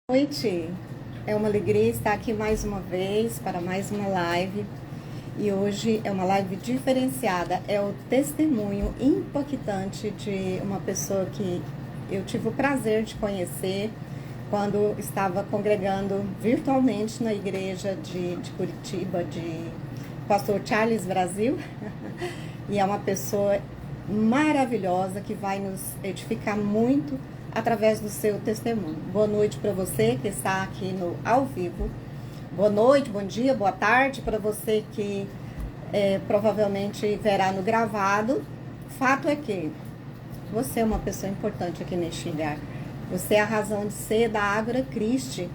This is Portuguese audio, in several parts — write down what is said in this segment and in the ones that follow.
Noite, é uma alegria estar aqui mais uma vez para mais uma live e hoje é uma live diferenciada, é o testemunho impactante de uma pessoa que eu tive o prazer de conhecer quando estava congregando virtualmente na igreja de Curitiba, de Pastor Charles Brasil, e é uma pessoa maravilhosa que vai nos edificar muito através do seu testemunho. Boa noite para você que está aqui no ao vivo. Boa noite, bom dia, boa tarde para você que provavelmente verá no gravado. Fato é que você é uma pessoa importante aqui neste lugar. Você é a razão de ser da Ágora Christi,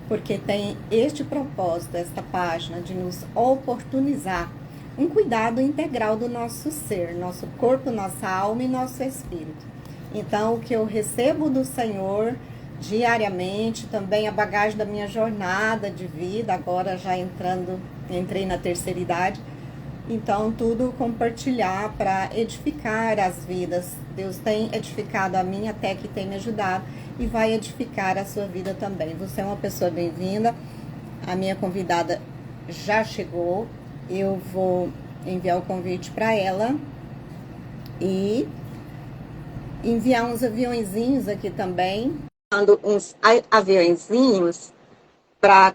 porque tem este propósito, esta página, de nos oportunizar um cuidado integral do nosso ser, nosso corpo, nossa alma e nosso espírito. Então, o que eu recebo do Senhor diariamente, também a bagagem da minha jornada de vida, agora já entrei na terceira idade, então tudo compartilhar para edificar as vidas. Deus tem edificado a minha, até que tem me ajudado, e vai edificar a sua vida também. Você é uma pessoa bem-vinda, a minha convidada já chegou, eu vou enviar o convite para ela e enviar uns aviãozinhos aqui também, uns aviãozinhos para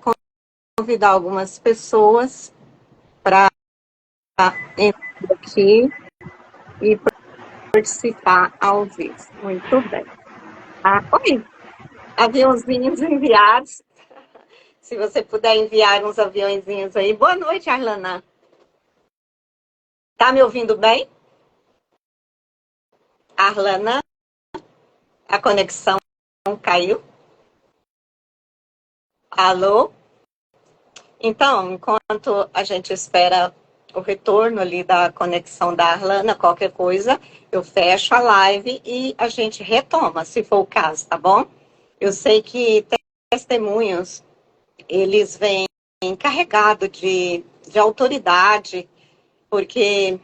convidar algumas pessoas para entrar aqui e participar ao vivo. Muito bem. Oi, aviãozinhos enviados. Se você puder enviar uns aviãozinhos aí. Boa noite, Arlana. Tá me ouvindo bem? Arlana, a conexão caiu. Alô? Então, enquanto a gente espera o retorno ali da conexão da Arlana, qualquer coisa, eu fecho a live e a gente retoma, se for o caso, tá bom? Eu sei que testemunhos, eles vêm carregados de autoridade, porque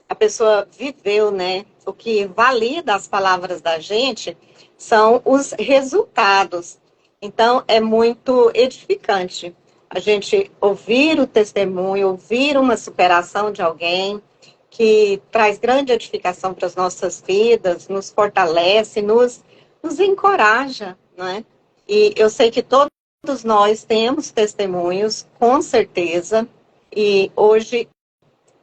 a pessoa viveu, né? O que valida as palavras da gente são os resultados. Então, é muito edificante a gente ouvir o testemunho, ouvir uma superação de alguém que traz grande edificação para as nossas vidas, nos fortalece, nos encoraja, né? E eu sei que todos nós temos testemunhos, com certeza, e hoje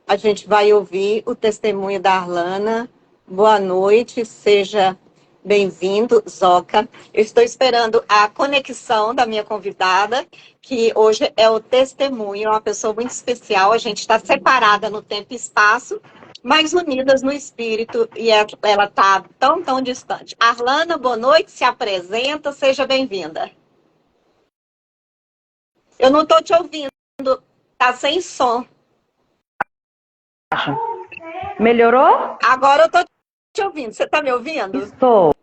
a gente vai ouvir o testemunho da Arlana. Boa noite, seja bem-vindo, Zoca. Eu estou esperando a conexão da minha convidada, que hoje é o testemunho, é uma pessoa muito especial. A gente está separada no tempo e espaço, mas unidas no espírito, e ela está tão, tão distante. Arlana, boa noite, se apresenta, seja bem-vinda. Eu não estou te ouvindo, está sem som. Melhorou? Agora eu estou te ouvindo. Você está me ouvindo? Estou.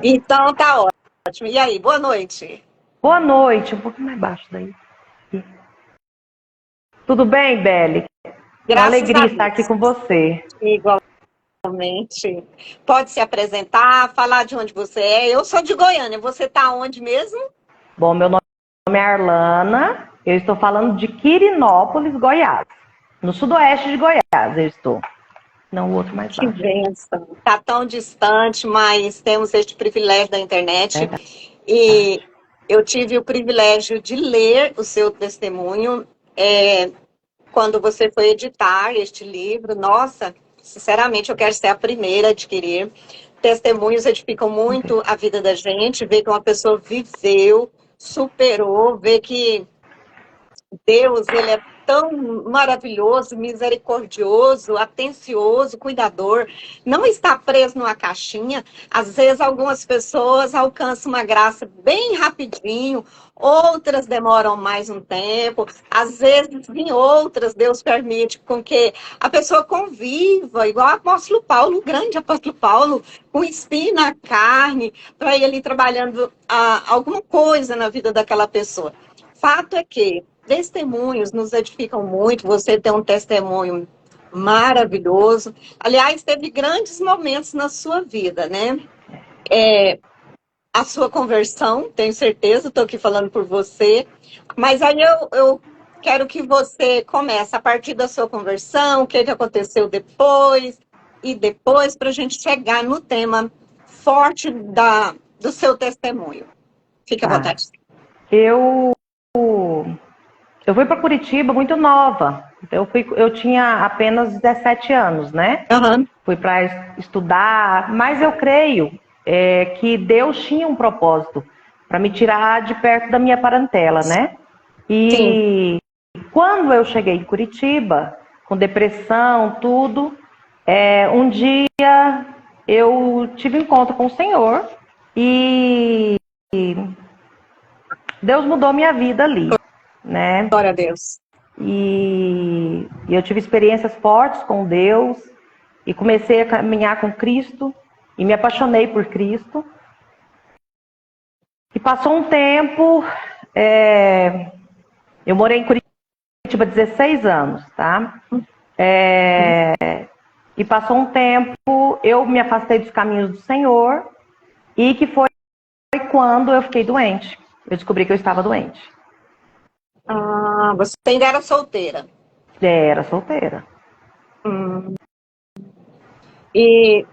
Então tá ótimo. E aí, boa noite. Boa noite. Um pouquinho mais baixo daí. Tudo bem, Belle? Uma alegria estar aqui com você. Igualmente. Pode se apresentar, falar de onde você é. Eu sou de Goiânia. Você está onde mesmo? Bom, meu nome é Arlana. Eu estou falando de Quirinópolis, Goiás. No sudoeste de Goiás eu estou. Não, o outro mais Que baixo. bênção. Está tão distante, mas temos este privilégio da internet. E eu tive o privilégio de ler o seu testemunho quando você foi editar este livro. Nossa, sinceramente, eu quero ser a primeira a adquirir. Testemunhos edificam muito a vida da gente, ver que uma pessoa viveu, superou, ver que Deus, ele é tão maravilhoso, misericordioso, atencioso, cuidador, não está preso numa caixinha. Às vezes algumas pessoas alcançam uma graça bem rapidinho, outras demoram mais um tempo, às vezes em outras Deus permite com que a pessoa conviva, igual o apóstolo Paulo, o grande apóstolo Paulo, com espinho na carne, para ele trabalhando alguma coisa na vida daquela pessoa. Fato é que testemunhos nos edificam muito. Você tem um testemunho maravilhoso. Aliás, teve grandes momentos na sua vida, né? a sua conversão, tenho certeza, estou aqui falando por você. Mas aí eu quero que você comece a partir da sua conversão, o que aconteceu depois, e depois para a gente chegar no tema forte do seu testemunho. Fique à Tá. vontade. Eu fui para Curitiba muito nova. Eu tinha apenas 17 anos, né? Uhum. Fui para estudar, mas eu creio que Deus tinha um propósito para me tirar de perto da minha parentela, né? E quando eu cheguei em Curitiba, com depressão, tudo, um dia eu tive um encontro com o Senhor e Deus mudou minha vida ali, né? Glória a Deus. E eu tive experiências fortes com Deus e comecei a caminhar com Cristo e me apaixonei por Cristo. E passou um tempo, eu morei em Curitiba 16 anos, tá? E passou um tempo, eu me afastei dos caminhos do Senhor e que foi quando eu fiquei doente. Eu descobri que eu estava doente. Ah, você ainda era solteira. Era solteira. E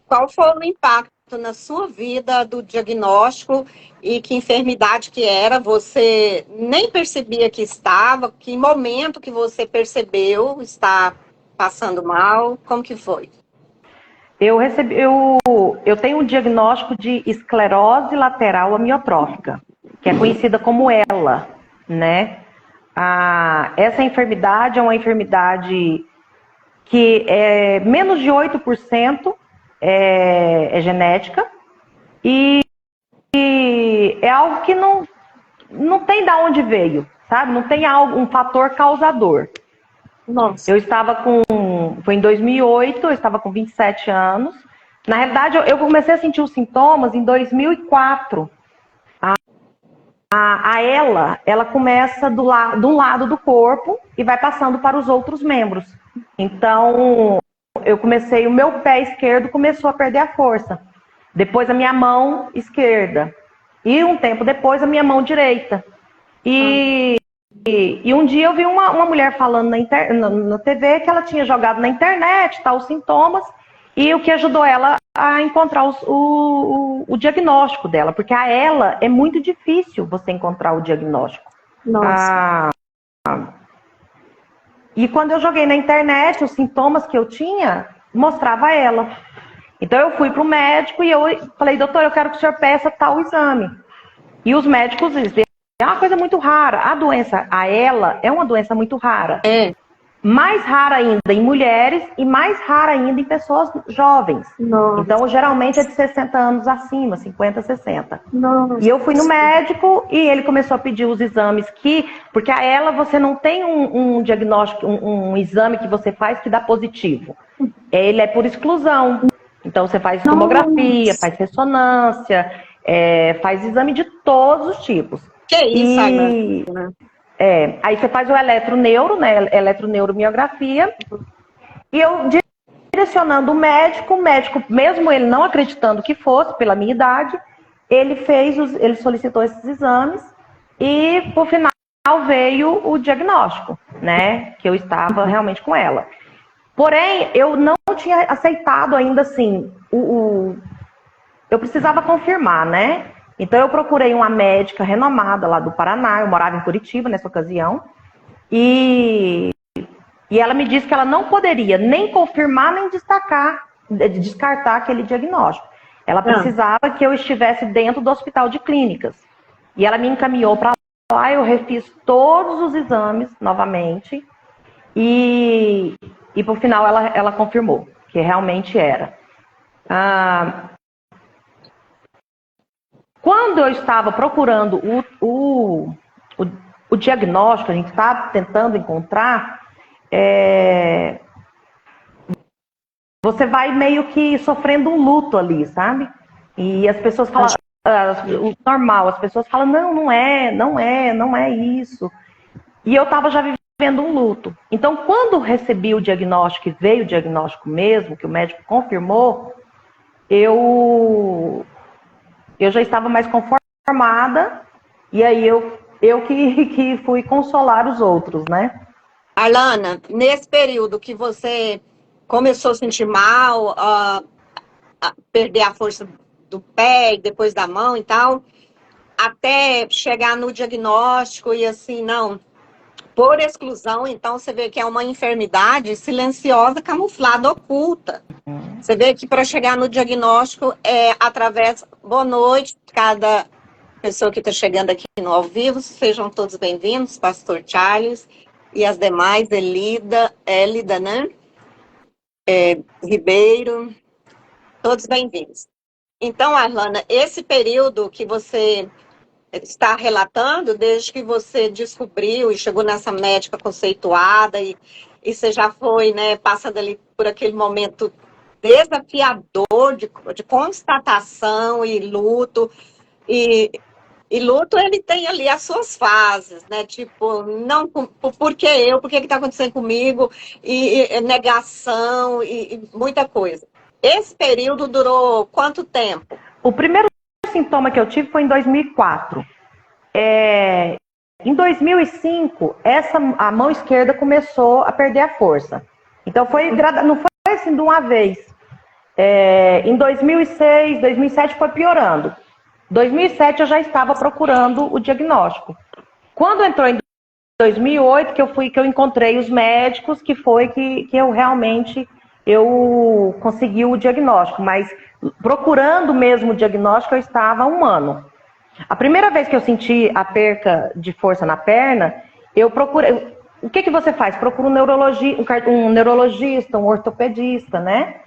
qual foi o impacto na sua vida do diagnóstico e que enfermidade que era? Você nem percebia que estava? Que momento que você percebeu estar passando mal? Como que foi? Eu tenho um diagnóstico de esclerose lateral amiotrófica, que é conhecida como ELA, né? Essa enfermidade é uma enfermidade que menos de 8% é genética e é algo que não tem de onde veio, sabe? Não tem um fator causador. Nossa. Eu estava foi em 2008, eu estava com 27 anos. Na realidade, eu comecei a sentir os sintomas em 2004. Ela começa de um lado do corpo e vai passando para os outros membros. Então, o meu pé esquerdo começou a perder a força. Depois a minha mão esquerda. E um tempo depois a minha mão direita. E um dia eu vi uma mulher falando na TV que ela tinha jogado na internet, os sintomas, e o que ajudou ela a encontrar o diagnóstico dela, porque a ela é muito difícil você encontrar o diagnóstico. Nossa. E quando eu joguei na internet, os sintomas que eu tinha, mostrava ela. Então eu fui para o médico e eu falei, doutor, eu quero que o senhor peça tal exame. E os médicos dizem, é uma coisa muito rara. A ELA é uma doença muito rara. Mais rara ainda em mulheres e mais rara ainda em pessoas jovens. Nossa. Então, geralmente é de 60 anos acima, 50, 60. Nossa. E eu fui no médico e ele começou a pedir os exames porque a ELA você não tem um diagnóstico, um exame que você faz que dá positivo. Ele é por exclusão. Então, você faz tomografia, faz ressonância, faz exame de todos os tipos. Que isso, né? Aí você faz o eletroneuro, né? Eletroneuromiografia. E eu direcionando o médico, mesmo ele não acreditando que fosse, pela minha idade, ele solicitou esses exames e, por final, veio o diagnóstico, né? Que eu estava realmente com ela. Porém, eu não tinha aceitado ainda, assim, eu precisava confirmar, né? Então, eu procurei uma médica renomada lá do Paraná, eu morava em Curitiba nessa ocasião, e ela me disse que ela não poderia nem confirmar, nem descartar aquele diagnóstico. Ela precisava que eu estivesse dentro do hospital de clínicas. E ela me encaminhou para lá, eu refiz todos os exames novamente, e por final ela confirmou que realmente era. Quando eu estava procurando o diagnóstico, a gente estava tentando encontrar, você vai meio que sofrendo um luto ali, sabe? E as pessoas falam, o normal, as pessoas falam, não é isso. E eu estava já vivendo um luto. Então, quando recebi o diagnóstico, e veio o diagnóstico mesmo, que o médico confirmou, eu eu já estava mais conformada, e aí eu que fui consolar os outros, né? Arlana, nesse período que você começou a sentir mal, a perder a força do pé e depois da mão e tal, até chegar no diagnóstico e assim, não, por exclusão, então você vê que é uma enfermidade silenciosa, camuflada, oculta. Você vê que para chegar no diagnóstico é através. Boa noite, cada pessoa que está chegando aqui no ao vivo, sejam todos bem-vindos, Pastor Charles e as demais, Elida, né? Ribeiro, todos bem-vindos. Então, Arlana, esse período que você está relatando, desde que você descobriu e chegou nessa médica conceituada e você já foi, né, passando ali por aquele momento desafiador de constatação e luto, e luto ele tem ali as suas fases, né, tipo, não, por que eu, por que está acontecendo comigo, e negação e muita coisa. Esse período durou quanto tempo? O primeiro sintoma que eu tive foi em 2004. Em 2005, a mão esquerda começou a perder a força. Então, não foi assim de uma vez. Em 2006, 2007 foi piorando. 2007 eu já estava procurando o diagnóstico. Quando entrou em 2008, que eu encontrei os médicos, que foi que eu realmente consegui o diagnóstico. Mas procurando mesmo o diagnóstico, eu estava há 1 ano. A primeira vez que eu senti a perca de força na perna, eu procurei. O que você faz? Procura um neurologista, um ortopedista, né?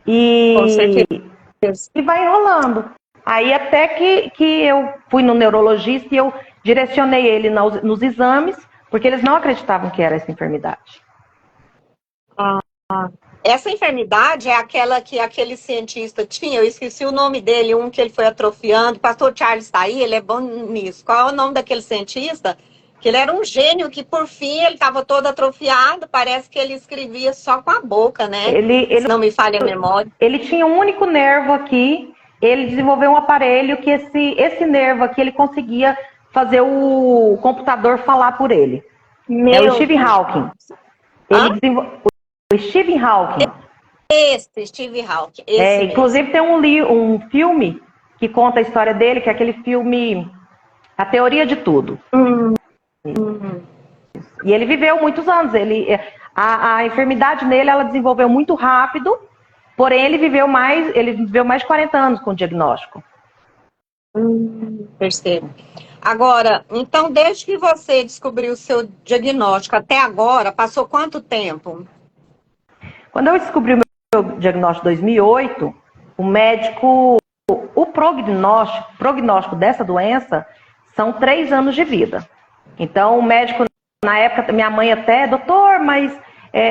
Com certeza. E vai enrolando. Aí até que eu fui no neurologista e eu direcionei ele nos exames, porque eles não acreditavam que era essa enfermidade. Essa enfermidade é aquela que aquele cientista tinha, eu esqueci o nome dele, um que ele foi atrofiando. O pastor Charles está aí, ele é bom nisso. Qual é o nome daquele cientista? Que ele era um gênio, que por fim ele estava todo atrofiado, parece que ele escrevia só com a boca, né? Se não me falha a memória. Ele tinha um único nervo aqui, ele desenvolveu um aparelho que esse nervo aqui, ele conseguia fazer o computador falar por ele. É o Stephen Hawking. O Stephen Hawking. Stephen Hawking. Inclusive tem um filme que conta a história dele, que é aquele filme A Teoria de Tudo. E ele viveu muitos anos. A enfermidade nele, ela desenvolveu muito rápido, porém ele viveu mais de 40 anos com o diagnóstico. Percebo. Agora, então, desde que você descobriu o seu diagnóstico até agora, passou quanto tempo? Quando eu descobri o meu diagnóstico em 2008, o prognóstico dessa doença são 3 anos de vida. Então, o médico, na época, minha mãe até, doutor, mas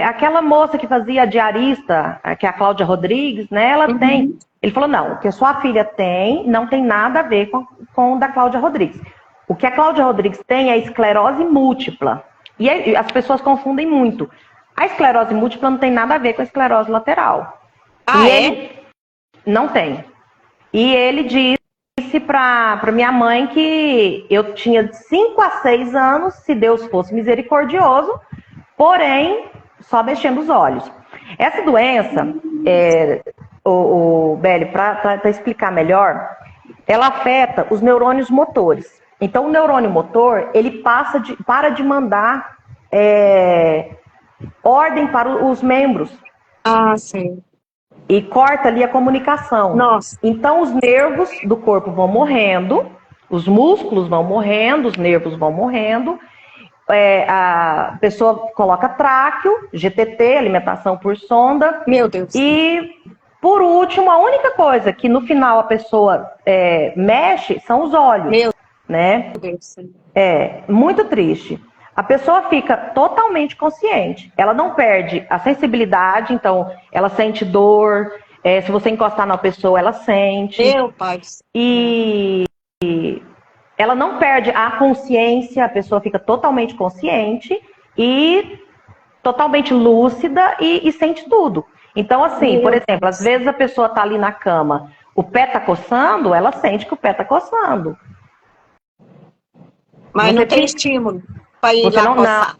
aquela moça que fazia a diarista, que é a Cláudia Rodrigues, né, ela tem. Ele falou, não, o que a sua filha tem não tem nada a ver com o da Cláudia Rodrigues. O que a Cláudia Rodrigues tem é esclerose múltipla. E as pessoas confundem muito. A esclerose múltipla não tem nada a ver com a esclerose lateral. Não tem. E ele disse para minha mãe que eu tinha 5 a 6 anos, se Deus fosse misericordioso, porém, só mexendo os olhos. Essa doença, Beli, para explicar melhor, ela afeta os neurônios motores. Então, o neurônio motor, ele para de mandar ordem para os membros. Sim. E corta ali a comunicação. Nossa. Então, os nervos do corpo vão morrendo, os músculos vão morrendo, os nervos vão morrendo. A pessoa coloca tráqueo, GTT, alimentação por sonda. Meu Deus. E, por último, a única coisa que no final a pessoa mexe são os olhos. Meu Deus. Muito triste. A pessoa fica totalmente consciente. Ela não perde a sensibilidade, então ela sente dor. Se você encostar na pessoa, ela sente. Meu pai. E ela não perde a consciência, a pessoa fica totalmente consciente e totalmente lúcida e sente tudo. Então, assim, por exemplo, às vezes a pessoa está ali na cama O pé tá coçando, ela sente que o pé tá coçando. Mas não tem estímulo para ir lá coçar.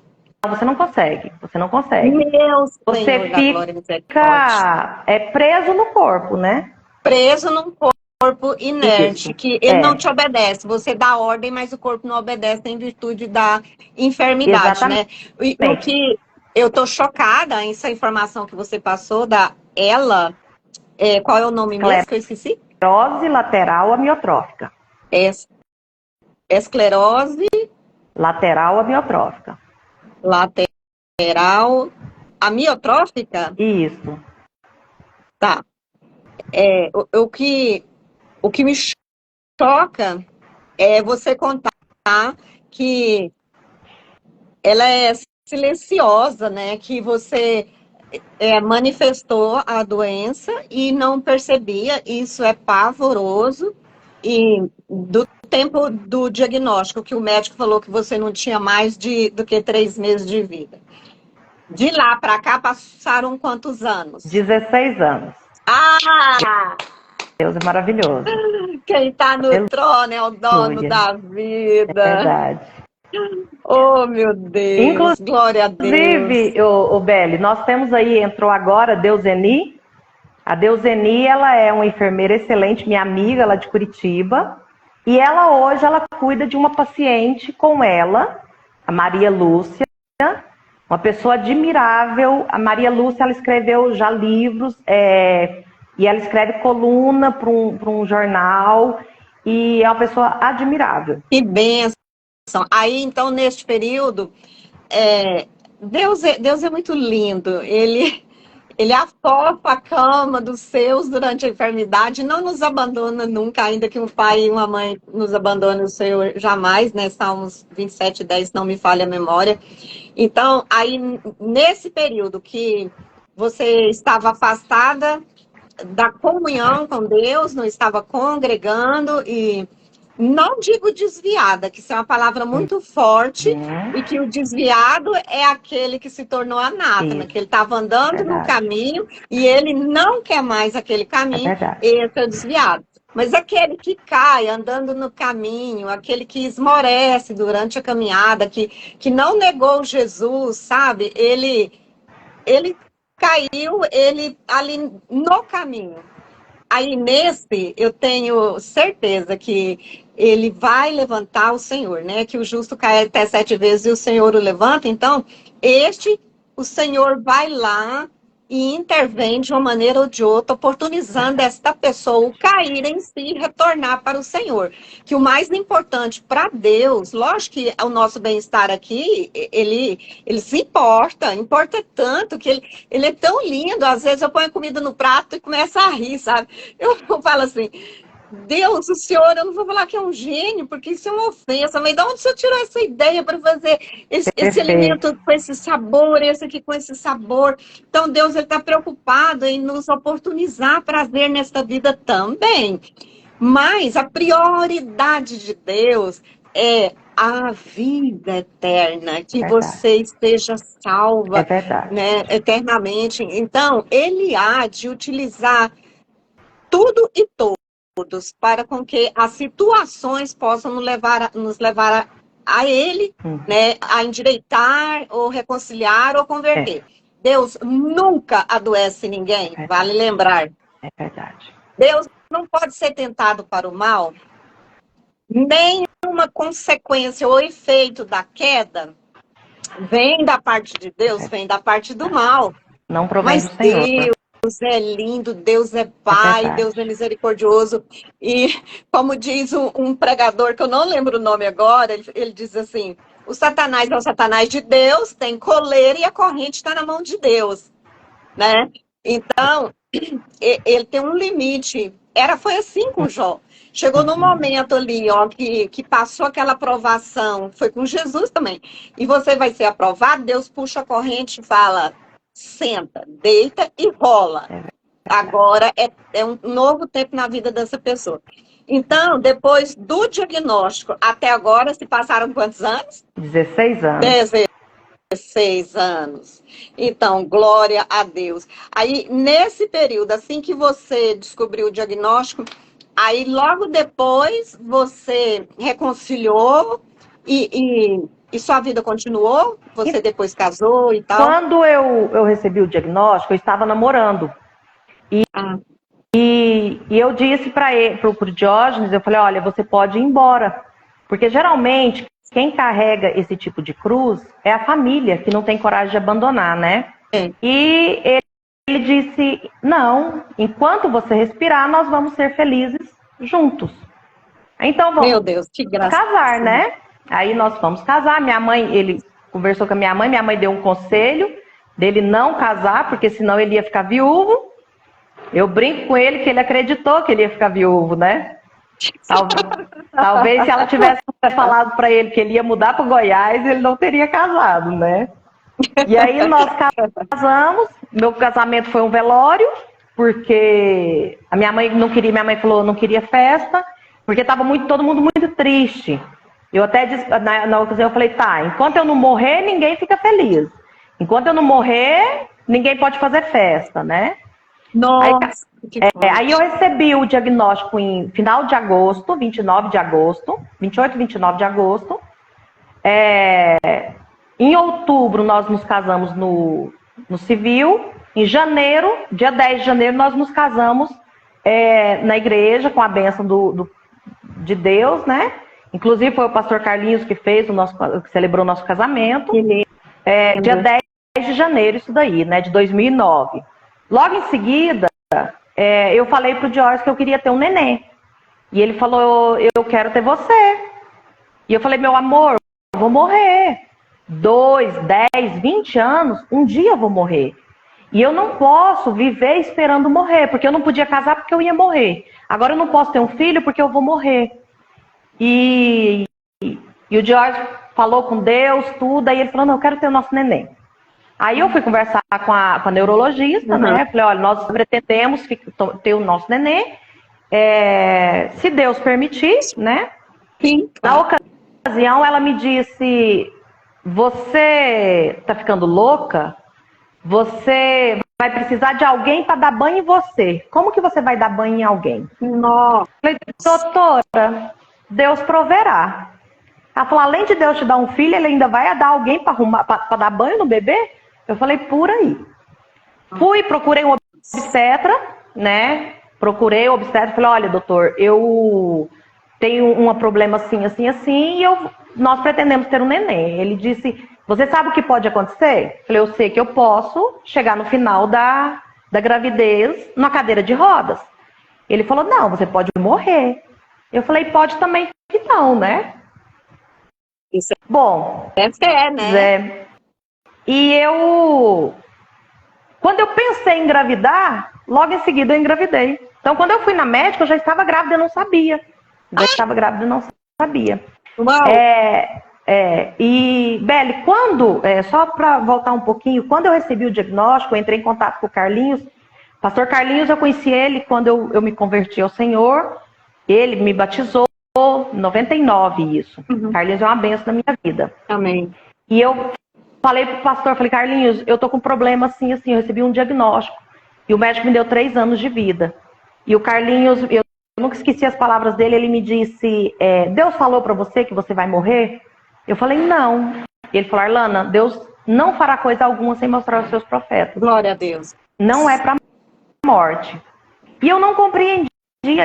Você não consegue. Você não consegue. Meu você Senhor da glória, fica preso no corpo, né? Preso num corpo inerte, Isso. que ele não te obedece. Você dá ordem, mas o corpo não obedece em virtude da enfermidade, Exatamente. né? E o que eu tô chocada, essa informação que você passou da ela, qual é o nome mesmo que eu esqueci? Esclerose lateral amiotrófica. Esclerose lateral amiotrófica. Lateral amiotrófica? Isso. Tá. O que me choca é você contar que ela é silenciosa, né? Que você manifestou a doença e não percebia. Isso é pavoroso. E do tempo do diagnóstico, que o médico falou que você não tinha mais do que 3 meses de vida. De lá para cá passaram quantos anos? 16 anos. Ah! Deus é maravilhoso. Quem está no trono é o dono da vida. É verdade. Oh, meu Deus. Glória a Deus. Inclusive, o Beli, nós temos aí, entrou agora a Deuseni. A Deuseni, ela é uma enfermeira excelente, minha amiga, ela é de Curitiba. E ela hoje, ela cuida de uma paciente com ela, a Maria Lúcia. Uma pessoa admirável. A Maria Lúcia, ela escreveu já livros, e ela escreve coluna para um jornal, e é uma pessoa admirável. Que bênção. Aí, então, neste período, Deus é muito lindo. Ele afofa a cama dos seus durante a enfermidade, não nos abandona nunca, ainda que um pai e uma mãe nos abandonem, o Senhor jamais, né? Salmos 27:10, não me falha a memória. Então, aí, nesse período que você estava afastada da comunhão com Deus, não estava congregando e não digo desviada, que isso é uma palavra muito forte, e que o desviado é aquele que se tornou anátema, que ele estava andando no caminho e ele não quer mais aquele caminho, esse é o desviado. Mas aquele que cai andando no caminho, aquele que esmorece durante a caminhada, que não negou Jesus, sabe? Ele caiu, ele ali no caminho. Aí nesse, eu tenho certeza que ele vai levantar o Senhor, né? Que o justo cai até 7 vezes e o Senhor o levanta. Então, o Senhor vai lá e intervém de uma maneira ou de outra, oportunizando esta pessoa cair em si e retornar para o Senhor. Que o mais importante para Deus, lógico que o nosso bem-estar aqui, ele se importa tanto que ele é tão lindo. Às vezes eu ponho comida no prato e começo a rir, sabe? Eu falo assim, Deus, o Senhor, eu não vou falar que é um gênio, porque isso é uma ofensa, mas de onde o Senhor tirou essa ideia para fazer esse alimento com esse sabor, esse aqui com esse sabor? Então, Deus está preocupado em nos oportunizar prazer nesta vida também. Mas a prioridade de Deus é a vida eterna, que você esteja salva, né, eternamente. Então, Ele há de utilizar tudo e todos para com que as situações possam nos levar a Ele, né, a endireitar, ou reconciliar, ou converter. Deus nunca adoece ninguém, vale lembrar. É verdade. Deus não pode ser tentado para o mal, nenhuma consequência ou efeito da queda vem da parte de Deus, vem da parte do mal. Não provém do Senhor. Deus é lindo, Deus é Pai, Deus é misericordioso. E como diz um pregador, que eu não lembro o nome agora, ele diz assim, o Satanás é o Satanás de Deus, tem coleira e a corrente está na mão de Deus, né? Então, ele tem um limite. Foi assim com Jó. Chegou num momento ali, ó, que passou aquela aprovação, foi com Jesus também. E você vai ser aprovado, Deus puxa a corrente e fala, senta, deita e rola. Agora é um novo tempo na vida dessa pessoa. Então, depois do diagnóstico até agora, se passaram quantos anos? 16 anos. 16 16 anos. Então, glória a Deus. Aí, nesse período, assim que você descobriu o diagnóstico, aí logo depois você reconciliou e sua vida continuou? Você depois casou e tal? Quando eu recebi o diagnóstico, eu estava namorando. Ah, E eu disse para ele, pro Diógenes, eu falei, olha, você pode ir embora. Porque geralmente, quem carrega esse tipo de cruz é a família, que não tem coragem de abandonar, né? é. E ele disse, não, enquanto você respirar, nós vamos ser felizes juntos. Então vamos Meu Deus, que graça. casar, né? Aí nós fomos casar. Minha mãe, ele conversou com a minha mãe deu um conselho dele não casar, porque senão ele ia ficar viúvo. Eu brinco com ele que ele acreditou que ele ia ficar viúvo, né? Talvez se ela tivesse falado para ele que ele ia mudar para Goiás, ele não teria casado, né? E aí nós casamos. Meu casamento foi um velório, porque a minha mãe não queria, minha mãe falou não queria festa, porque estava todo mundo muito triste. Eu até disse, na ocasião eu falei, tá, enquanto eu não morrer, ninguém fica feliz. Enquanto eu não morrer, ninguém pode fazer festa, né? Nossa, Aí eu recebi o diagnóstico em final de agosto, 29 de agosto, 28, 29 de agosto. Em outubro nós nos casamos no civil. Em janeiro, dia 10 de janeiro, nós nos casamos na igreja com a bênção de Deus, né? Inclusive foi o pastor Carlinhos que que celebrou o nosso casamento. Dia 10 de janeiro, isso daí, né? De 2009. Logo em seguida, eu falei pro Diógenes que eu queria ter um neném. E ele falou, eu quero ter você. E eu falei, meu amor, eu vou morrer. 2, 10, 20 anos, um dia eu vou morrer. E eu não posso viver esperando morrer, porque eu não podia casar porque eu ia morrer. Agora eu não posso ter um filho porque eu vou morrer. E o Diógenes falou com Deus, tudo, aí ele falou, não, eu quero ter o nosso neném. Aí eu fui conversar com a neurologista, né? Falei, olha, nós pretendemos ter o nosso neném, se Deus permitir, né? Sim. Na ocasião, ela me disse, você tá ficando louca? Você vai precisar de alguém para dar banho em você. Como que você vai dar banho em alguém? Nossa. Falei, doutora, Deus proverá. Ela falou, além de Deus te dar um filho, ele ainda vai dar alguém para dar banho no bebê? Eu falei, por aí. Procurei um obstetra, né? Procurei o obstetra, falei, olha, doutor, eu tenho um problema assim, assim, assim, e nós pretendemos ter um neném. Ele disse, você sabe o que pode acontecer? Eu falei, eu sei que eu posso chegar no final da gravidez numa cadeira de rodas. Ele falou, não, você pode morrer. Eu falei, pode também que não, né? Isso bom, é fé, né? E quando eu pensei em engravidar, logo em seguida eu engravidei. Então, quando eu fui na médica, eu já estava grávida, eu não sabia. Já estava grávida, eu não sabia. Uau. E, Beli, só para voltar um pouquinho, quando eu recebi o diagnóstico, eu entrei em contato com o Carlinhos. Pastor Carlinhos, eu conheci ele quando eu me converti ao Senhor. Ele me batizou em 99, isso. Carlinhos é uma bênção na minha vida. Amém. E eu falei pro pastor, falei, Carlinhos, eu tô com um problema assim, assim, eu recebi um diagnóstico. E o médico me deu 3 anos de vida. E o Carlinhos, eu nunca esqueci as palavras dele, ele me disse, Deus falou para você que você vai morrer? Eu falei, não. E ele falou, Arlana, Deus não fará coisa alguma sem mostrar os seus profetas. Glória a Deus. Não é para morte. E eu não compreendia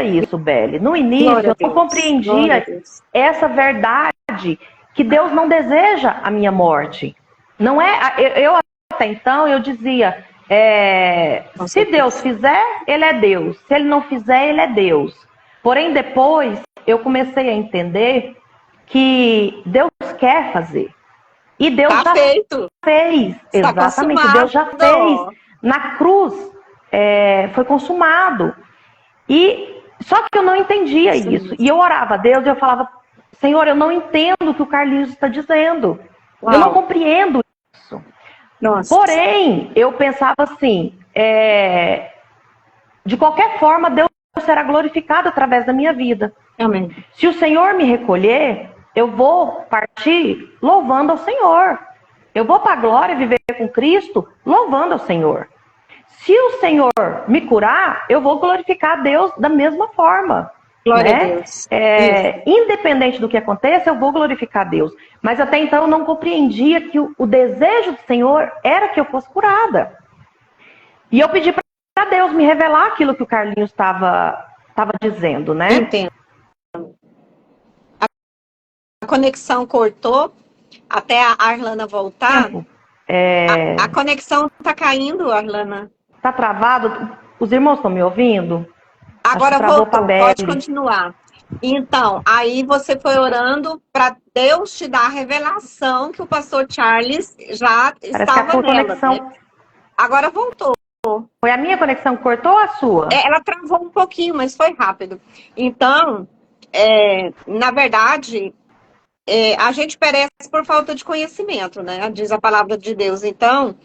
isso, Beli. No início, eu não compreendia essa verdade que Deus não deseja a minha morte. Não é, eu até então, eu dizia, se Deus fizer, Ele é Deus. Se Ele não fizer, Ele é Deus. Porém, depois, eu comecei a entender que Deus quer fazer. E Deus já fez. Exatamente, Deus já fez. Na cruz, foi consumado. Só que eu não entendia isso. E eu orava a Deus e eu falava, Senhor, eu não entendo o que o Carlinhos está dizendo. Uau. Eu não compreendo isso. Nossa. Porém, eu pensava assim, de qualquer forma, Deus será glorificado através da minha vida. Amém. Se o Senhor me recolher, eu vou partir louvando ao Senhor. Eu vou para a glória viver com Cristo louvando ao Senhor. Se o Senhor me curar, eu vou glorificar a Deus da mesma forma. Glória Né? a Deus. Independente do que aconteça, eu vou glorificar a Deus. Mas até então eu não compreendia que o desejo do Senhor era que eu fosse curada. E eu pedi para Deus me revelar aquilo que o Carlinhos estava dizendo, né? Entendo. A conexão cortou até a Arlana voltar. A conexão está caindo, Arlana. Está travado? Os irmãos estão me ouvindo? Agora voltou, pode continuar. Então, aí você foi orando para Deus te dar a revelação que o pastor Charles já estava nela. Conexão... né? Agora voltou. Foi a minha conexão que cortou ou a sua? Ela travou um pouquinho, mas foi rápido. Então, na verdade, a gente perece por falta de conhecimento, né? Diz a palavra de Deus. Então,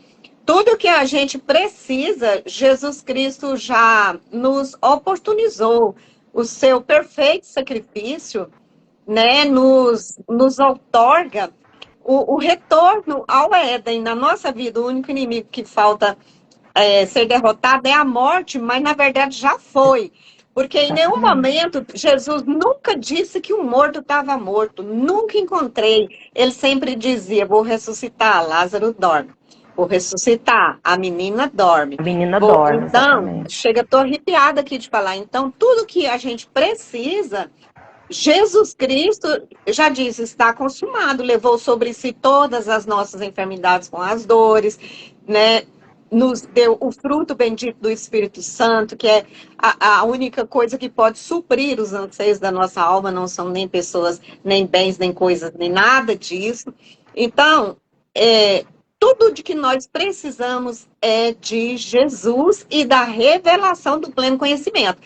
tudo que a gente precisa, Jesus Cristo já nos oportunizou. O seu perfeito sacrifício, né, nos outorga o retorno ao Éden. Na nossa vida, o único inimigo que falta ser derrotado é a morte, mas na verdade já foi. Porque em nenhum momento Jesus nunca disse que o morto estava morto. Nunca encontrei. Ele sempre dizia, vou ressuscitar, Lázaro dorme. Vou ressuscitar, a menina dorme. A menina dorme, então, chega, tô arrepiada aqui de falar. Então, tudo que a gente precisa, Jesus Cristo já disse, está consumado. Levou sobre si todas as nossas enfermidades com as dores, né? Nos deu o fruto bendito do Espírito Santo, que é a única coisa que pode suprir os anseios da nossa alma. Não são nem pessoas, nem bens, nem coisas, nem nada disso. Então, tudo de que nós precisamos é de Jesus e da revelação do pleno conhecimento.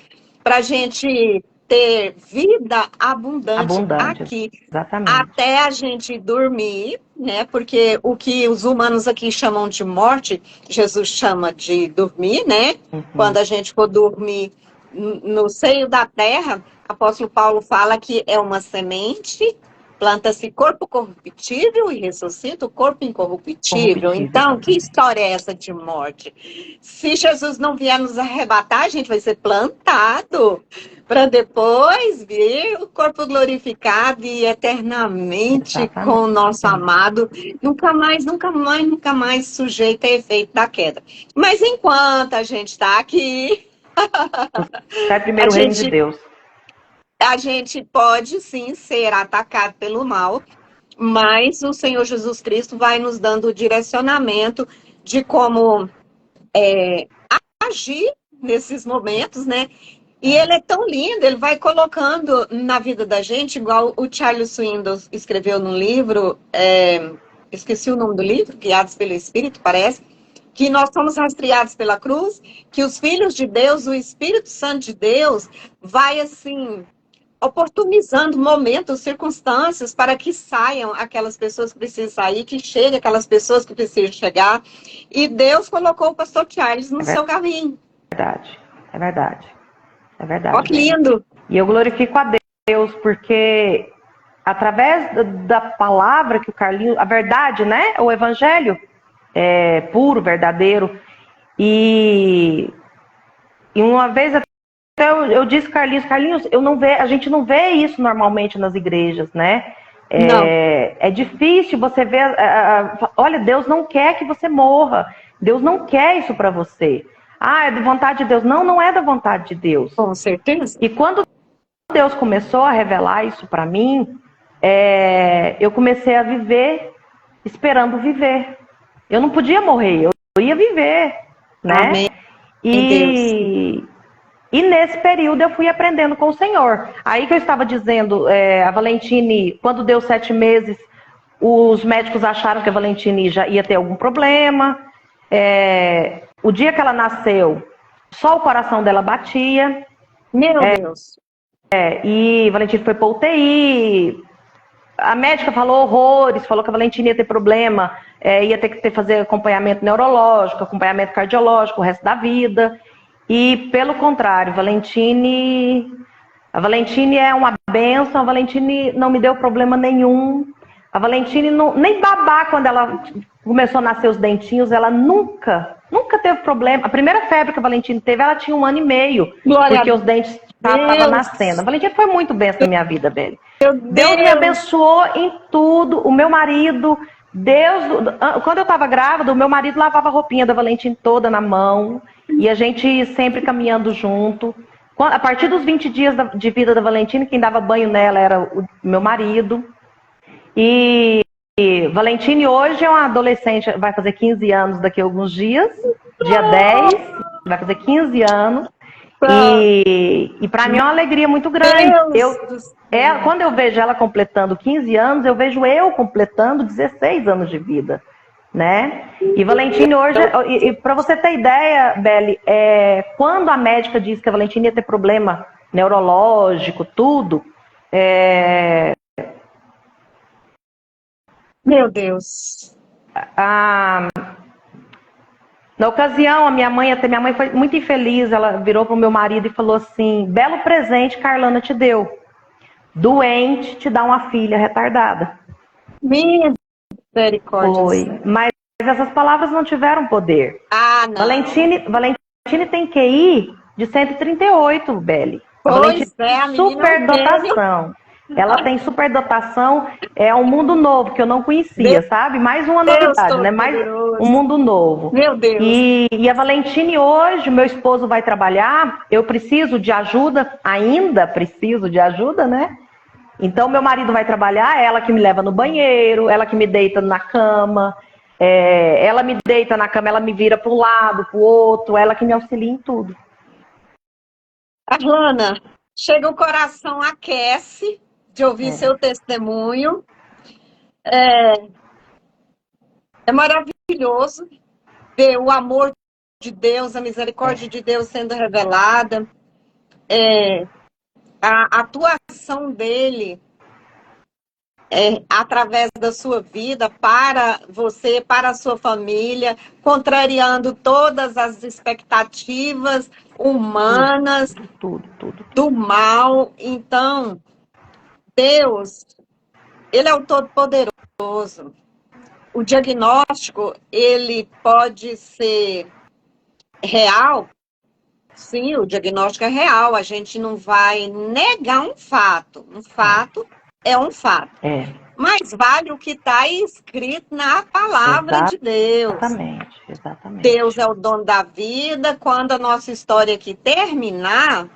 Para a gente ter vida abundante aqui. Exatamente. Até a gente dormir, né? Porque o que os humanos aqui chamam de morte, Jesus chama de dormir, né? Quando a gente for dormir no seio da terra, o apóstolo Paulo fala que é uma semente, planta-se corpo corruptível e ressuscita o corpo incorruptível. Então, que história é essa de morte? Se Jesus não vier nos arrebatar, a gente vai ser plantado para depois vir o corpo glorificado e eternamente com o nosso amado. Nunca mais sujeito a efeito da queda. Mas enquanto a gente está aqui... É o primeiro reino de Deus. A gente pode, sim, ser atacado pelo mal, mas o Senhor Jesus Cristo vai nos dando o direcionamento de como agir nesses momentos, né? E ele é tão lindo, ele vai colocando na vida da gente, igual o Charles Swindoll escreveu no livro, esqueci o nome do livro, Guiados pelo Espírito, parece, que nós somos rastreados pela cruz, que os filhos de Deus, o Espírito Santo de Deus, vai assim... oportunizando momentos, circunstâncias para que saiam aquelas pessoas que precisam sair, que cheguem aquelas pessoas que precisam chegar. E Deus colocou o pastor Charles no seu caminho. É verdade. Ó, que lindo! E eu glorifico a Deus, porque através da palavra que o Carlinhos... A verdade, né? O evangelho é puro, verdadeiro. E uma vez... Eu disse, Carlinhos, a gente não vê isso normalmente nas igrejas, né? É difícil você ver... olha, Deus não quer que você morra. Deus não quer isso para você. É da vontade de Deus. Não é da vontade de Deus. Com certeza. E quando Deus começou a revelar isso para mim, eu comecei a viver esperando viver. Eu não podia morrer, eu ia viver, né? Amém. E nesse período eu fui aprendendo com o Senhor. Aí que eu estava dizendo, a Valentine, quando deu 7 meses, os médicos acharam que a Valentine já ia ter algum problema. O dia que ela nasceu, só o coração dela batia. Meu Deus. E a Valentine foi para UTI. A médica falou horrores, falou que a Valentine ia ter problema, ia ter que fazer acompanhamento neurológico, acompanhamento cardiológico o resto da vida. E, pelo contrário, a Valentine é uma bênção, a Valentine não me deu problema nenhum. A Valentine nem babar, quando ela começou a nascer os dentinhos, ela nunca teve problema. A primeira febre que a Valentine teve, ela tinha 1 ano e meio, porque os dentes estavam nascendo. A Valentine foi muito bênção na minha vida, Beli. Deus me abençoou em tudo. O meu marido, quando eu estava grávida, o meu marido lavava a roupinha da Valentine toda na mão, e a gente sempre caminhando junto. A partir dos 20 dias de vida da Valentine, quem dava banho nela era o meu marido. E Valentine hoje é uma adolescente, vai fazer 15 anos daqui a alguns dias, dia 10, vai fazer 15 anos. E para mim é uma alegria muito grande. Quando eu vejo ela completando 15 anos, eu vejo eu completando 16 anos de vida, né? E Valentine hoje, e para você ter ideia, Beli, quando a médica disse que a Valentine ia ter problema neurológico, tudo, meu Deus. Na ocasião, minha mãe foi muito infeliz. Ela virou para o meu marido e falou assim: belo presente Carlana te deu. Doente te dá uma filha retardada. Misericórdia. Foi. Mas essas palavras não tiveram poder. Não. Valentine tem QI de 138, Beli. Pois a superdotação. Ela tem superdotação, é um mundo novo que eu não conhecia, sabe? Mais uma novidade, né? Mais um mundo novo. Meu Deus. E a Valentine hoje, meu esposo vai trabalhar, eu preciso de ajuda, ainda preciso de ajuda, né? Então, meu marido vai trabalhar, ela que me leva no banheiro, ela que me deita na cama, ela me deita na cama, ela me vira para um lado, para o outro, ela que me auxilia em tudo. Carlana, chega o coração, aquece de ouvir seu testemunho. É maravilhoso ver o amor de Deus, a misericórdia de Deus sendo revelada. A atuação dele através da sua vida para você, para a sua família, contrariando todas as expectativas humanas do mal. Então, Deus, Ele é o Todo-Poderoso. O diagnóstico, ele pode ser real. Sim, o diagnóstico é real. A gente não vai negar um fato. Um fato é um fato. Mas vale o que está escrito na palavra de Deus. Exatamente. Deus é o dono da vida. Quando a nossa história aqui terminar,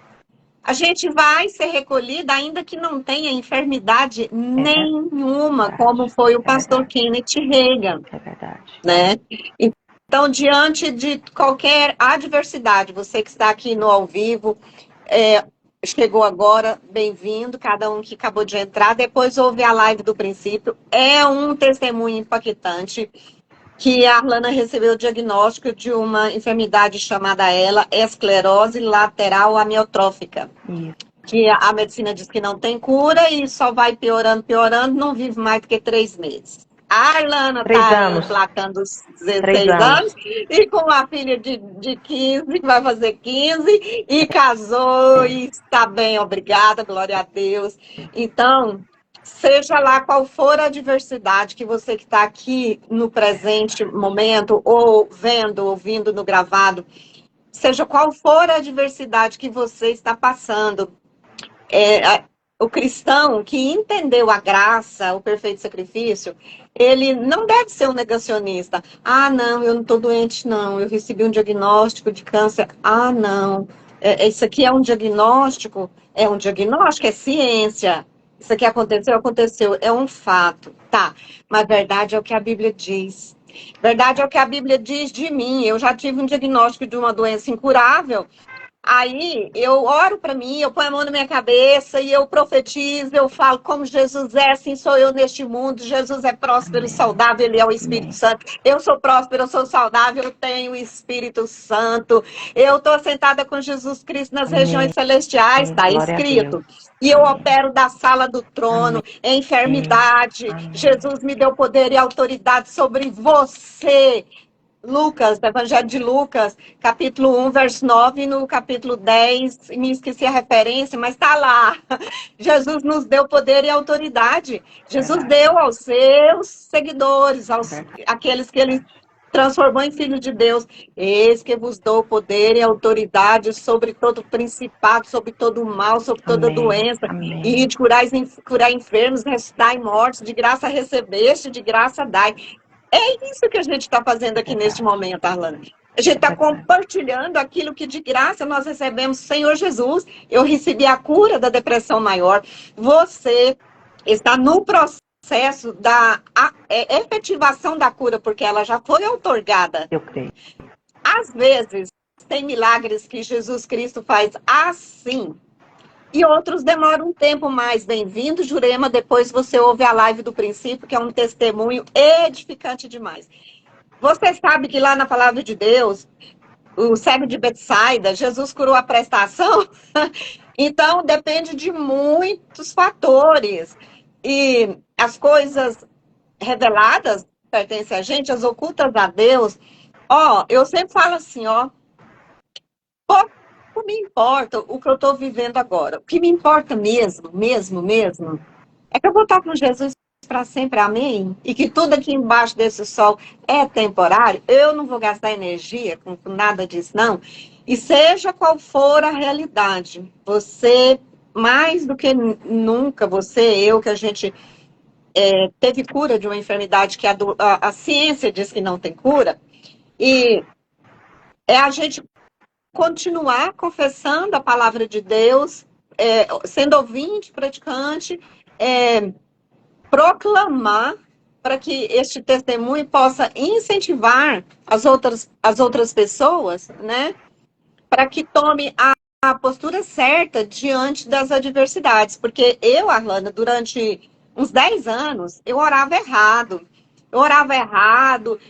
a gente vai ser recolhida, ainda que não tenha enfermidade nenhuma, como foi o pastor Kenneth Reagan. É verdade. Né? Então, diante de qualquer adversidade, você que está aqui no ao vivo, chegou agora, bem-vindo, cada um que acabou de entrar, depois ouve a live do princípio, é um testemunho impactante, que a Arlana recebeu o diagnóstico de uma enfermidade chamada esclerose lateral amiotrófica. Que a medicina diz que não tem cura e só vai piorando, não vive mais do que 3 meses. A Arlana está emplacando os 16 anos e com uma filha de 15, que vai fazer 15, e casou e está bem, obrigada, glória a Deus. Então, seja lá qual for a adversidade que você que está aqui no presente momento, ou vendo, ouvindo no gravado, seja qual for a adversidade que você está passando, o cristão que entendeu a graça, o perfeito sacrifício, ele não deve ser um negacionista. Não, eu não estou doente, não. Eu recebi um diagnóstico de câncer. Não. Isso aqui é um diagnóstico? É um diagnóstico, é ciência. Isso aqui aconteceu, é um fato. Tá, mas verdade é o que a Bíblia diz. Verdade é o que a Bíblia diz de mim. Eu já tive um diagnóstico de uma doença incurável. Aí eu oro para mim, eu ponho a mão na minha cabeça e eu profetizo, eu falo como Jesus é, assim sou eu neste mundo. Jesus é próspero, saudável, Ele é o Espírito Santo. Eu sou próspero, eu sou saudável, eu tenho o Espírito Santo. Eu estou sentada com Jesus Cristo nas regiões celestiais, está escrito. E eu opero da sala do trono, em enfermidade. Jesus me deu poder e autoridade sobre você. Lucas, Evangelho de Lucas, capítulo 1, verso 9, e no capítulo 10, me esqueci a referência, mas está lá. Jesus nos deu poder e autoridade. Jesus deu aos seus seguidores, aqueles que ele transformou em filhos de Deus. Eis que vos dou poder e autoridade sobre todo principado, sobre todo mal, sobre toda doença. E de curar enfermos, ressuscitar mortos, de graça recebeste, de graça dai. É isso que a gente está fazendo aqui neste momento, Arlana. A gente está compartilhando aquilo que de graça nós recebemos, Senhor Jesus. Eu recebi a cura da depressão maior. Você está no processo da efetivação da cura, porque ela já foi outorgada. Eu creio. Às vezes, tem milagres que Jesus Cristo faz assim, e outros demoram um tempo mais. Bem-vindo, Jurema. Depois você ouve a live do princípio, que é um testemunho edificante demais. Você sabe que lá na palavra de Deus, o cego de Betsaida, Jesus curou a prestação? Então, depende de muitos fatores. E as coisas reveladas pertencem a gente, as ocultas a Deus. Eu sempre falo assim, pouco me importa o que eu estou vivendo agora. O que me importa mesmo, é que eu vou estar com Jesus para sempre, amém? E que tudo aqui embaixo desse sol é temporário. Eu não vou gastar energia com nada disso, não. E seja qual for a realidade, você, mais do que nunca, eu, que a gente teve cura de uma enfermidade que a ciência diz que não tem cura, e é a gente continuar confessando a palavra de Deus, sendo ouvinte, praticante, proclamar para que este testemunho possa incentivar as outras pessoas, né? Para que tome a postura certa diante das adversidades. Porque eu, Arlana, durante uns 10 anos, eu orava errado.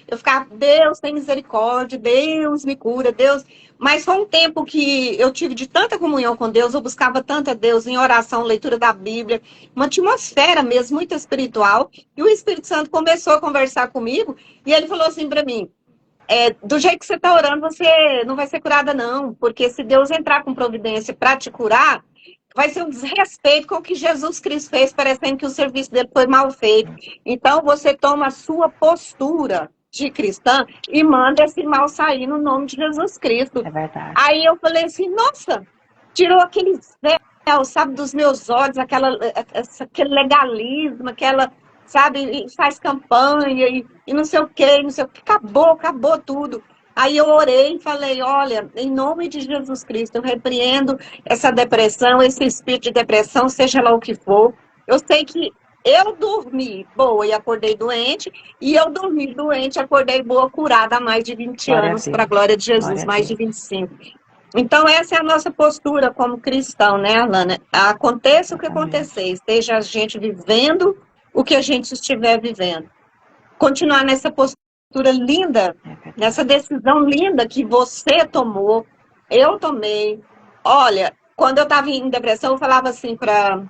Eu ficava, Deus tem misericórdia, Deus me cura, Deus... Mas foi um tempo que eu tive de tanta comunhão com Deus, eu buscava tanto a Deus em oração, leitura da Bíblia, uma atmosfera mesmo muito espiritual, e o Espírito Santo começou a conversar comigo, e ele falou assim para mim, do jeito que você está orando, você não vai ser curada não, porque se Deus entrar com providência para te curar, vai ser um desrespeito com o que Jesus Cristo fez, parecendo que o serviço dele foi mal feito. Então, você toma a sua postura de cristã e manda esse mal sair no nome de Jesus Cristo. É verdade. Aí eu falei assim, nossa, tirou aquele véu, sabe, dos meus olhos, aquele legalismo, sabe, e faz campanha e não sei o que, acabou tudo. Aí eu orei e falei, olha, em nome de Jesus Cristo, eu repreendo essa depressão, esse espírito de depressão, seja lá o que for. Eu sei que eu dormi boa e acordei doente, e eu dormi doente e acordei boa, curada há mais de 20 anos, para a glória de Jesus, mais de 25. Então, essa é a nossa postura como cristão, né, Alana? Aconteça o que acontecer, esteja a gente vivendo o que a gente estiver vivendo. Continuar nessa postura linda, nessa decisão linda que você tomou, eu tomei. Olha, quando eu estava em depressão, eu falava assim para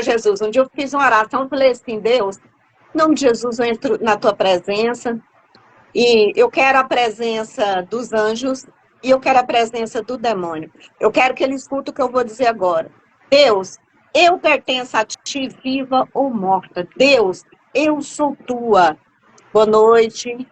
Jesus. Um dia eu fiz uma oração, eu falei assim, Deus, em nome de Jesus, eu entro na tua presença, e eu quero a presença dos anjos, e eu quero a presença do demônio. Eu quero que ele escute o que eu vou dizer agora. Deus, eu pertenço a ti, viva ou morta. Deus, eu sou tua. Boa noite.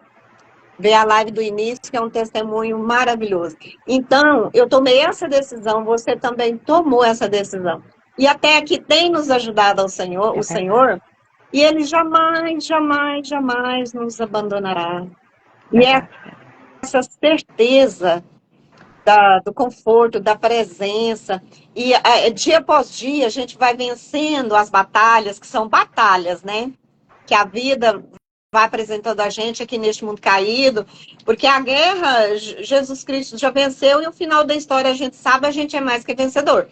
Vê a live do início, que é um testemunho maravilhoso. Então, eu tomei essa decisão, você também tomou essa decisão. E até aqui tem nos ajudado o Senhor, e Ele jamais, jamais, jamais nos abandonará. E essa certeza do conforto, da presença, e dia após dia a gente vai vencendo as batalhas, que são batalhas, né? Que a vida vai apresentando a gente aqui neste mundo caído, porque a guerra, Jesus Cristo já venceu, e o final da história a gente sabe, a gente é mais que vencedor.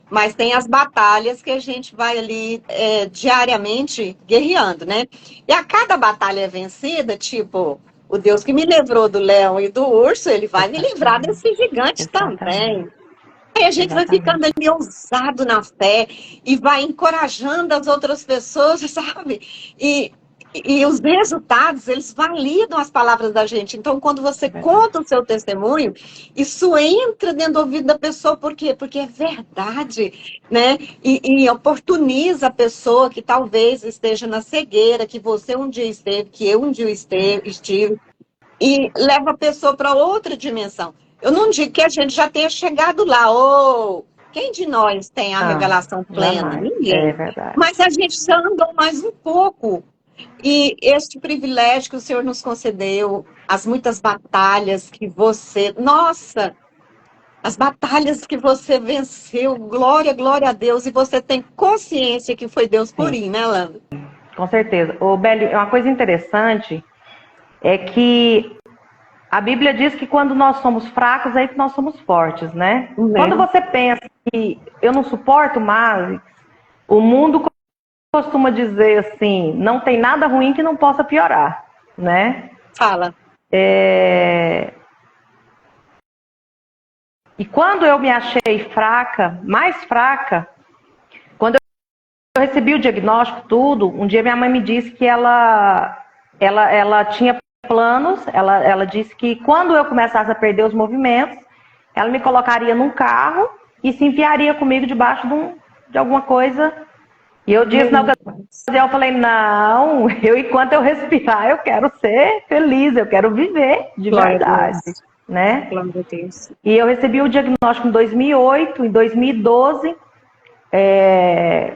Mas tem as batalhas que a gente vai ali diariamente guerreando, né? E a cada batalha vencida, tipo, o Deus que me livrou do leão e do urso, ele vai me livrar desse gigante também. Aí a gente vai ficando ali ousado na fé e vai encorajando as outras pessoas, sabe? E E os resultados, eles validam as palavras da gente. Então, quando você conta o seu testemunho, isso entra dentro do ouvido da pessoa. Por quê? Porque é verdade, né? E oportuniza a pessoa que talvez esteja na cegueira, que você um dia esteve, que eu um dia estive, e leva a pessoa para outra dimensão. Eu não digo que a gente já tenha chegado lá, ou quem de nós tem a revelação plena? Jamais. Ninguém. É verdade. Mas a gente já andou mais um pouco. E este privilégio que o Senhor nos concedeu, as muitas batalhas que você... Nossa! As batalhas que você venceu, glória, glória a Deus, e você tem consciência que foi Deus por ir, né, Lando? Com certeza. Ô, Beli, uma coisa interessante é que a Bíblia diz que quando nós somos fracos, é aí que nós somos fortes, né? Quando você pensa que eu não suporto mais, o mundo costuma dizer assim, não tem nada ruim que não possa piorar, né? Fala. E quando eu me achei fraca, mais fraca, quando eu recebi o diagnóstico, tudo, um dia minha mãe me disse que ela tinha planos, ela disse que quando eu começasse a perder os movimentos, ela me colocaria num carro e se enfiaria comigo debaixo de alguma coisa. E eu disse na ocasião, eu falei, não, enquanto eu respirar, eu quero ser feliz, eu quero viver de verdade, né? E eu recebi o diagnóstico em 2008, em 2012,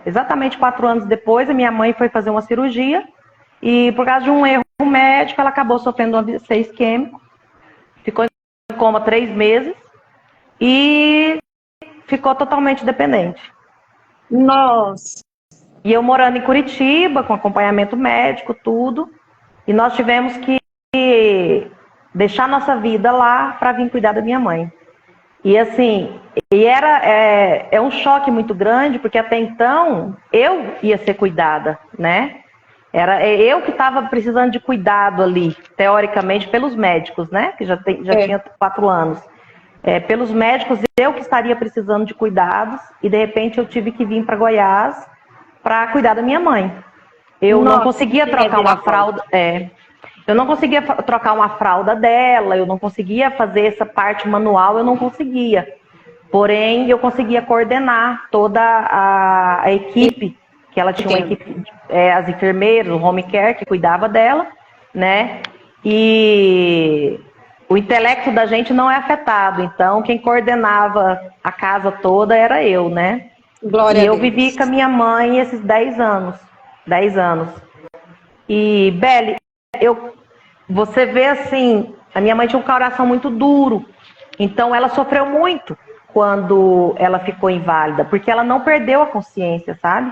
exatamente 4 anos depois, a minha mãe foi fazer uma cirurgia e por causa de um erro médico, ela acabou sofrendo um AVC isquêmico, ficou em coma 3 meses e ficou totalmente dependente. Nossa! E eu morando em Curitiba, com acompanhamento médico, tudo. E nós tivemos que deixar nossa vida lá para vir cuidar da minha mãe. E assim, é um choque muito grande, porque até então eu ia ser cuidada, né? Era eu que estava precisando de cuidado ali, teoricamente, pelos médicos, né? Que já tinha 4 anos. Pelos médicos, eu que estaria precisando de cuidados, e de repente eu tive que vir para Goiás para cuidar da minha mãe. Eu não conseguia trocar uma fralda. Eu não conseguia trocar uma fralda dela, eu não conseguia fazer essa parte manual, eu não conseguia. Porém, eu conseguia coordenar toda a equipe, que ela tinha uma equipe, as enfermeiras, o home care que cuidava dela, né? E o intelecto da gente não é afetado, então quem coordenava a casa toda era eu, né? Glória e eu a Deus. vivi com a minha mãe esses 10 anos. 10 anos. E, Beli, você vê assim, a minha mãe tinha um coração muito duro. Então ela sofreu muito quando ela ficou inválida, porque ela não perdeu a consciência, sabe?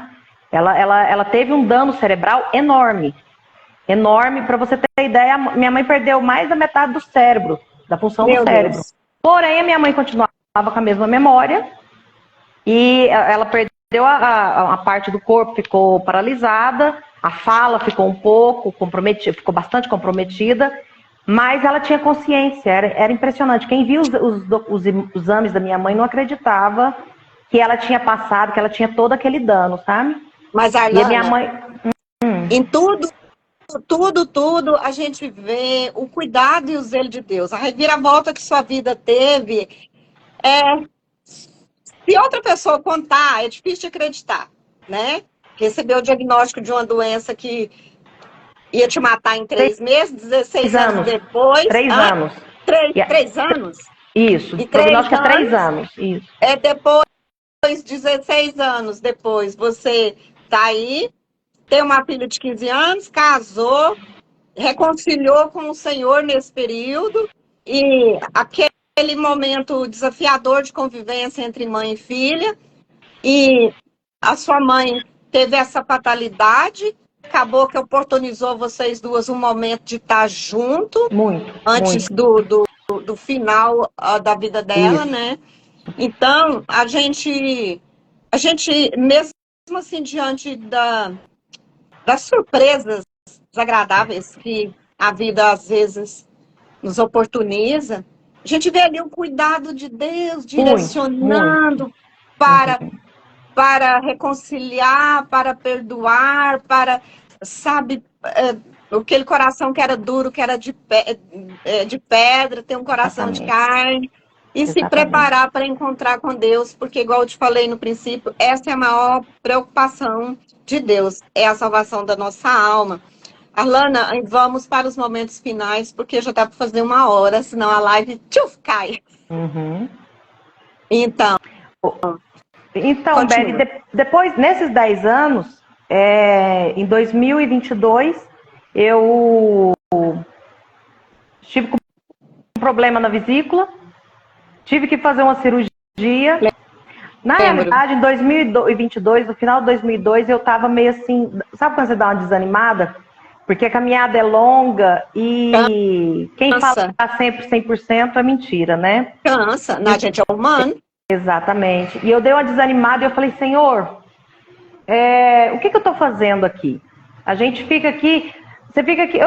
Ela teve um dano cerebral enorme. Enorme, para você ter ideia, minha mãe perdeu mais da metade do cérebro, da função do cérebro. Deus. Porém, a minha mãe continuava com a mesma memória. E ela perdeu a parte do corpo, ficou paralisada, a fala ficou um pouco comprometida, ficou bastante comprometida, mas ela tinha consciência, era impressionante. Quem viu os exames da minha mãe não acreditava que ela tinha passado, que ela tinha todo aquele dano, sabe? Mas, Arlana, e a minha mãe... em tudo, a gente vê o cuidado e o zelo de Deus. A reviravolta que sua vida teve se outra pessoa contar, é difícil de acreditar, né? Recebeu o diagnóstico de uma doença que ia te matar em 3 meses, 16 anos depois. 3 anos. 3 anos? Isso, o diagnóstico é 3 anos. Isso. Depois, 16 anos depois, você tá aí, tem uma filha de 15 anos, casou, reconciliou com o Senhor nesse período, e aquele momento desafiador de convivência entre mãe e filha, e a sua mãe teve essa fatalidade, acabou que oportunizou vocês duas um momento de estar junto, antes do final da vida dela, né? Então, a gente, mesmo assim, diante das surpresas desagradáveis que a vida às vezes nos oportuniza, a gente vê ali o cuidado de Deus direcionando para reconciliar, para perdoar, para sabe, aquele coração que era duro, que era de pedra, ter um coração de Exatamente. carne e se Exatamente. preparar para encontrar com Deus, porque, igual eu te falei no princípio, essa é a maior preocupação de Deus, é a salvação da nossa alma. Arlana, vamos para os momentos finais, porque já dá para fazer 1 hora, senão a live cai. Uhum. Então, Então, Beli, depois, nesses 10 anos, em 2022, eu estive com um problema na vesícula, tive que fazer uma cirurgia. Na realidade, em 2022, no final de 2002, eu estava meio assim, sabe quando você dá uma desanimada? Porque a caminhada é longa e quem fala que está sempre 100% é mentira, né? Cansa, a gente é humano. Exatamente. E eu dei uma desanimada e eu falei, Senhor, o que eu estou fazendo aqui? A gente fica aqui, você fica aqui,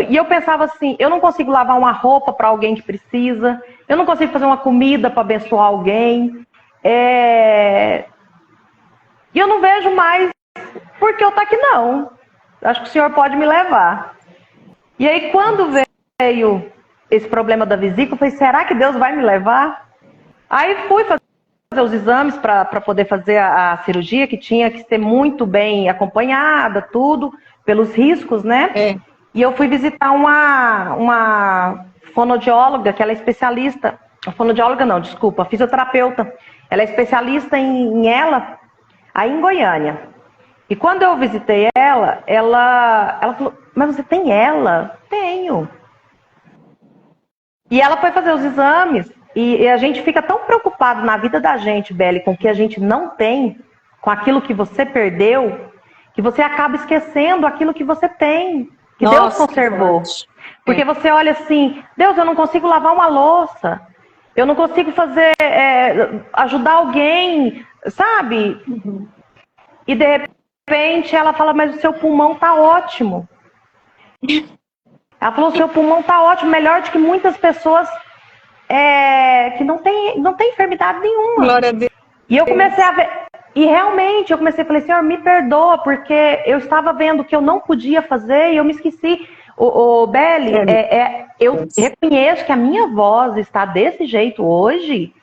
e eu pensava assim, eu não consigo lavar uma roupa para alguém que precisa, eu não consigo fazer uma comida para abençoar alguém, e eu não vejo mais porque eu tô aqui não. Acho que o Senhor pode me levar. E aí quando veio esse problema da vesícula, eu falei, será que Deus vai me levar? Aí fui fazer os exames para poder fazer a cirurgia, que tinha que ser muito bem acompanhada, tudo, pelos riscos, né? E eu fui visitar uma fonoaudióloga, que ela é especialista, fonoaudióloga não, desculpa, fisioterapeuta. Ela é especialista em ela, aí em Goiânia. E quando eu visitei ela falou, mas você tem ela? Tenho. E ela foi fazer os exames, e a gente fica tão preocupado na vida da gente, Beli, com o que a gente não tem, com aquilo que você perdeu, que você acaba esquecendo aquilo que você tem, que Deus conservou. Porque você olha assim, Deus, eu não consigo lavar uma louça, eu não consigo fazer, ajudar alguém, sabe? Uhum. E de repente ela fala, mas o seu pulmão tá ótimo. Ela falou, o seu pulmão tá ótimo, melhor do que muitas pessoas que não tem enfermidade nenhuma. Glória a Deus. E eu comecei a ver, e realmente eu comecei a falar, Senhor, me perdoa, porque eu estava vendo que eu não podia fazer e eu me esqueci. Beli, eu reconheço que a minha voz está desse jeito hoje,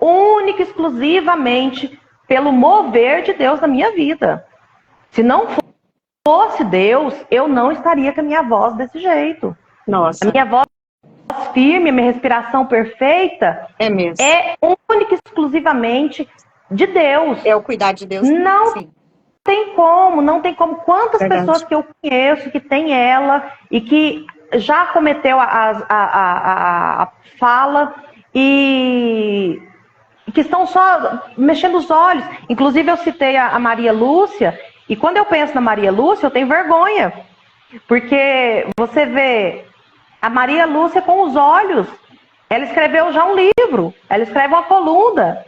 única e exclusivamente pelo mover de Deus na minha vida. Se não fosse Deus, eu não estaria com a minha voz desse jeito. Nossa. A minha voz firme, a minha respiração perfeita é única e exclusivamente de Deus. É o cuidar de Deus. Não tem como. Quantas pessoas que eu conheço que tem ela e que já cometeu a fala e que estão só mexendo os olhos. Inclusive eu citei a Maria Lúcia, e quando eu penso na Maria Lúcia, eu tenho vergonha. Porque você vê a Maria Lúcia com os olhos, ela escreveu já um livro, ela escreve uma coluna,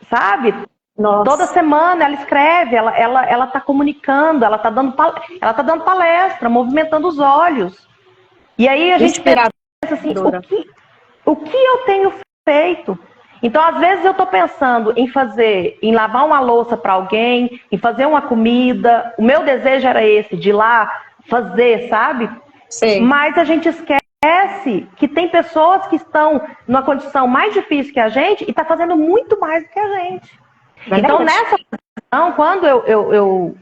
sabe? Nossa. Toda semana ela escreve, ela tá comunicando, ela tá dando palestra, movimentando os olhos. E aí a gente pensa assim, o que eu tenho feito? Então, às vezes eu tô pensando em lavar uma louça para alguém, em fazer uma comida. O meu desejo era esse, de ir lá fazer, sabe? Sim. Mas a gente esquece que tem pessoas que estão numa condição mais difícil que a gente e tá fazendo muito mais do que a gente. Então, nessa situação, quando eu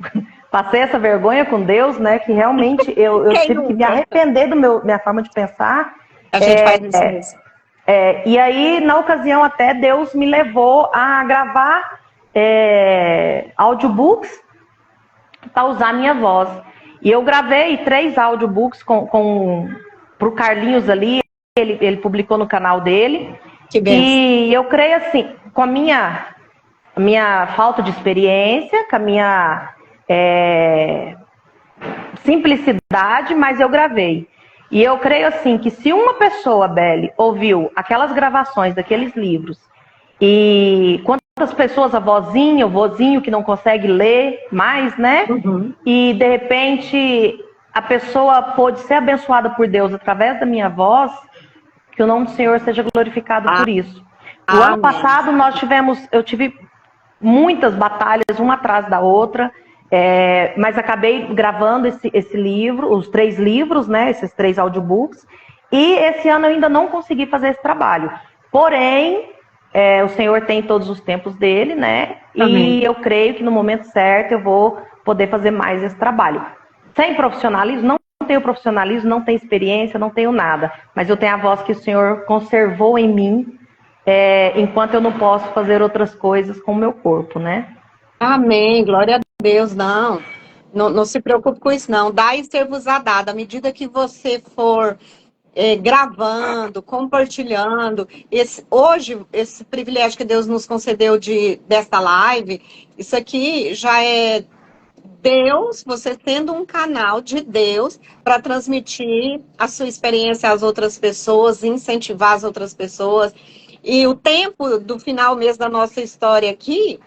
passei essa vergonha com Deus, né, que realmente eu tive que me arrepender minha forma de pensar. A gente faz isso mesmo. E aí, na ocasião, até Deus me levou a gravar audiobooks para usar minha voz. E eu gravei 3 audiobooks pro Carlinhos ali, ele publicou no canal dele. Que bem. E eu creio assim, com a minha falta de experiência, com a minha simplicidade, mas eu gravei. E eu creio assim, que se uma pessoa, Beli, ouviu aquelas gravações daqueles livros, e quantas pessoas, a vozinha, o vozinho que não consegue ler mais, né? Uhum. E de repente a pessoa pôde ser abençoada por Deus através da minha voz, que o nome do Senhor seja glorificado por isso. No ano passado eu tive muitas batalhas, uma atrás da outra. Mas acabei gravando esse livro, os 3 livros, né? Esses 3 audiobooks. E esse ano eu ainda não consegui fazer esse trabalho. Porém, o Senhor tem todos os tempos dele, né? Amém. E eu creio que no momento certo eu vou poder fazer mais esse trabalho. Sem profissionalismo, não tenho profissionalismo, não tenho experiência, não tenho nada. Mas eu tenho a voz que o Senhor conservou em mim, enquanto eu não posso fazer outras coisas com o meu corpo, né? Amém, glória a Deus, não. Não se preocupe com isso, não. Dá e ser-vos-á dado. À medida que você for gravando, compartilhando, hoje, esse privilégio que Deus nos concedeu desta live, isso aqui já é Deus, você tendo um canal de Deus para transmitir a sua experiência às outras pessoas, incentivar as outras pessoas. E o tempo do final mesmo da nossa história aqui,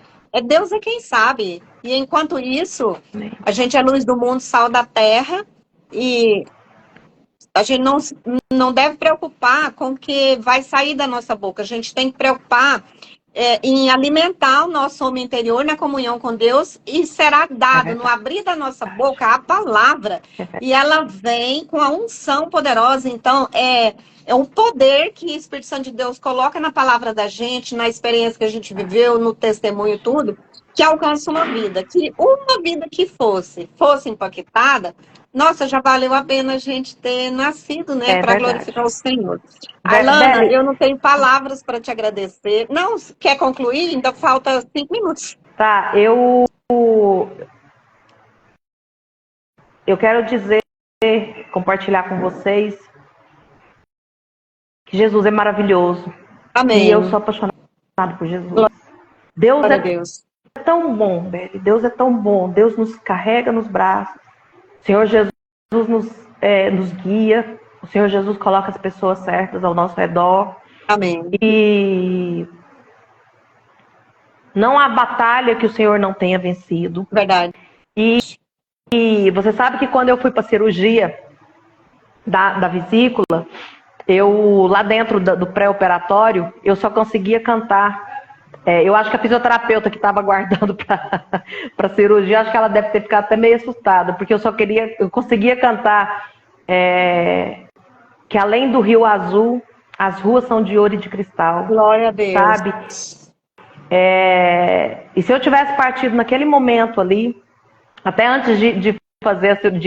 Deus é quem sabe. E enquanto isso, a gente é luz do mundo, sal da terra, e a gente não deve preocupar com o que vai sair da nossa boca. A gente tem que preocupar em alimentar o nosso homem interior na comunhão com Deus, e será dado no abrir da nossa boca a palavra, e ela vem com a unção poderosa. Então, é um poder que o Espírito Santo de Deus coloca na palavra da gente, na experiência que a gente viveu, no testemunho, tudo, que alcança uma vida. Que uma vida que fosse impactada, nossa, já valeu a pena a gente ter nascido, né, para glorificar o Senhor. Arlana, eu não tenho palavras para te agradecer. Não, quer concluir? Ainda falta 5 minutos. Tá, eu quero dizer, compartilhar com vocês que Jesus é maravilhoso. Amém. E eu sou apaixonada por Jesus. Deus é tão bom, Beli. Deus é tão bom. Deus nos carrega nos braços. O Senhor Jesus nos guia. O Senhor Jesus coloca as pessoas certas ao nosso redor. Amém. E não há batalha que o Senhor não tenha vencido. Verdade. E você sabe que quando eu fui para a cirurgia da vesícula, lá dentro do pré-operatório, eu só conseguia cantar. Eu acho que a fisioterapeuta que estava aguardando para cirurgia, acho que ela deve ter ficado até meio assustada, porque eu conseguia cantar que além do Rio Azul, as ruas são de ouro e de cristal. Glória a Deus. Sabe? E se eu tivesse partido naquele momento ali, até antes de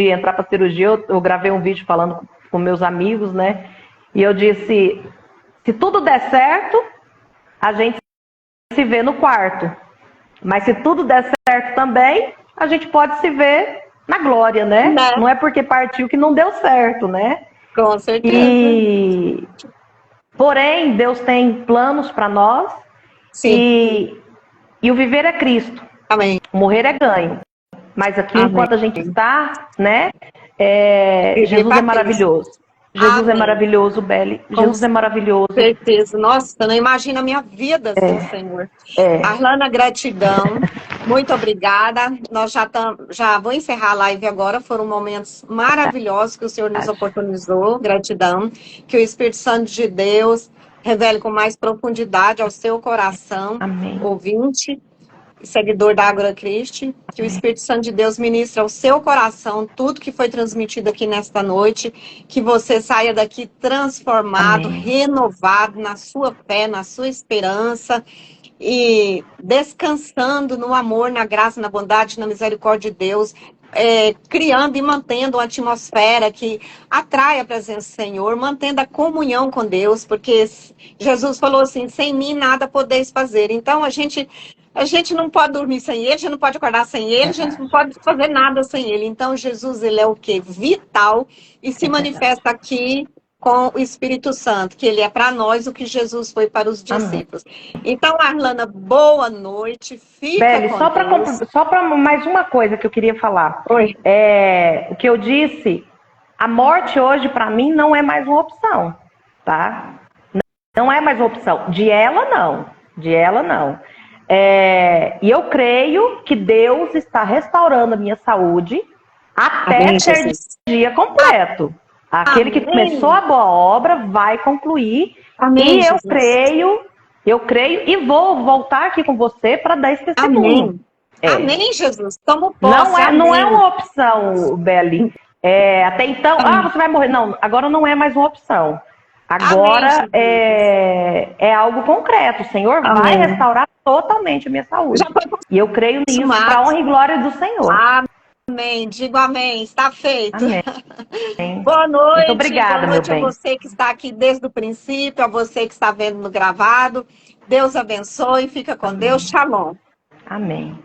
entrar para a cirurgia, eu gravei um vídeo falando com meus amigos, né? E eu disse, se tudo der certo, a gente se vê no quarto. Mas se tudo der certo também, a gente pode se ver na glória, né? Não é porque partiu que não deu certo, né? Com certeza. Porém, Deus tem planos para nós. Sim. E o viver é Cristo. Amém. O morrer é ganho. Mas aqui, enquanto a gente está, né? Jesus é maravilhoso. Jesus é maravilhoso, Beli. Jesus é maravilhoso. Com certeza. Nossa, eu não imagino a minha vida sem o Senhor. Arlana, gratidão. Muito obrigada. Nós já vou encerrar a live agora. Foram momentos maravilhosos que o Senhor nos oportunizou. Gratidão. Que o Espírito Santo de Deus revele com mais profundidade ao seu coração, Amém. Ouvinte, seguidor da Ágora Christi, que o Espírito Santo de Deus ministre ao seu coração tudo que foi transmitido aqui nesta noite, que você saia daqui transformado, Amém. renovado na sua fé, na sua esperança, e descansando no amor, na graça, na bondade, na misericórdia de Deus, criando e mantendo uma atmosfera que atrai a presença do Senhor, mantendo a comunhão com Deus, porque Jesus falou assim, sem mim nada podeis fazer. Então a gente não pode dormir sem ele, a gente não pode acordar sem ele, a gente não pode fazer nada sem ele. Então Jesus, ele é o quê? Vital, e se manifesta aqui com o Espírito Santo, que ele é para nós o que Jesus foi para os discípulos. Amém. Então, Arlana, boa noite, fica Beli, com Deus. Só para mais uma coisa que eu queria falar. Oi. O que eu disse, a morte hoje para mim não é mais uma opção, tá? Não é mais uma opção. De ela, não. E eu creio que Deus está restaurando a minha saúde até ter dia completo. Aquele que começou a boa obra vai concluir. Amém, e eu creio e vou voltar aqui com você para dar esse testemunho. Amém, Jesus. Toma posse. Não é uma opção, Beli. Até então, você vai morrer. Não, agora não é mais uma opção. Agora é algo concreto. O Senhor vai restaurar totalmente a minha saúde. E eu creio nisso para a honra e glória do Senhor. Amém. Digo amém. Está feito. Amém. Boa noite. Muito obrigada, boa noite meu bem. a você que está aqui desde o princípio, a você que está vendo no gravado. Deus abençoe. Fica com Deus. Shalom. Amém.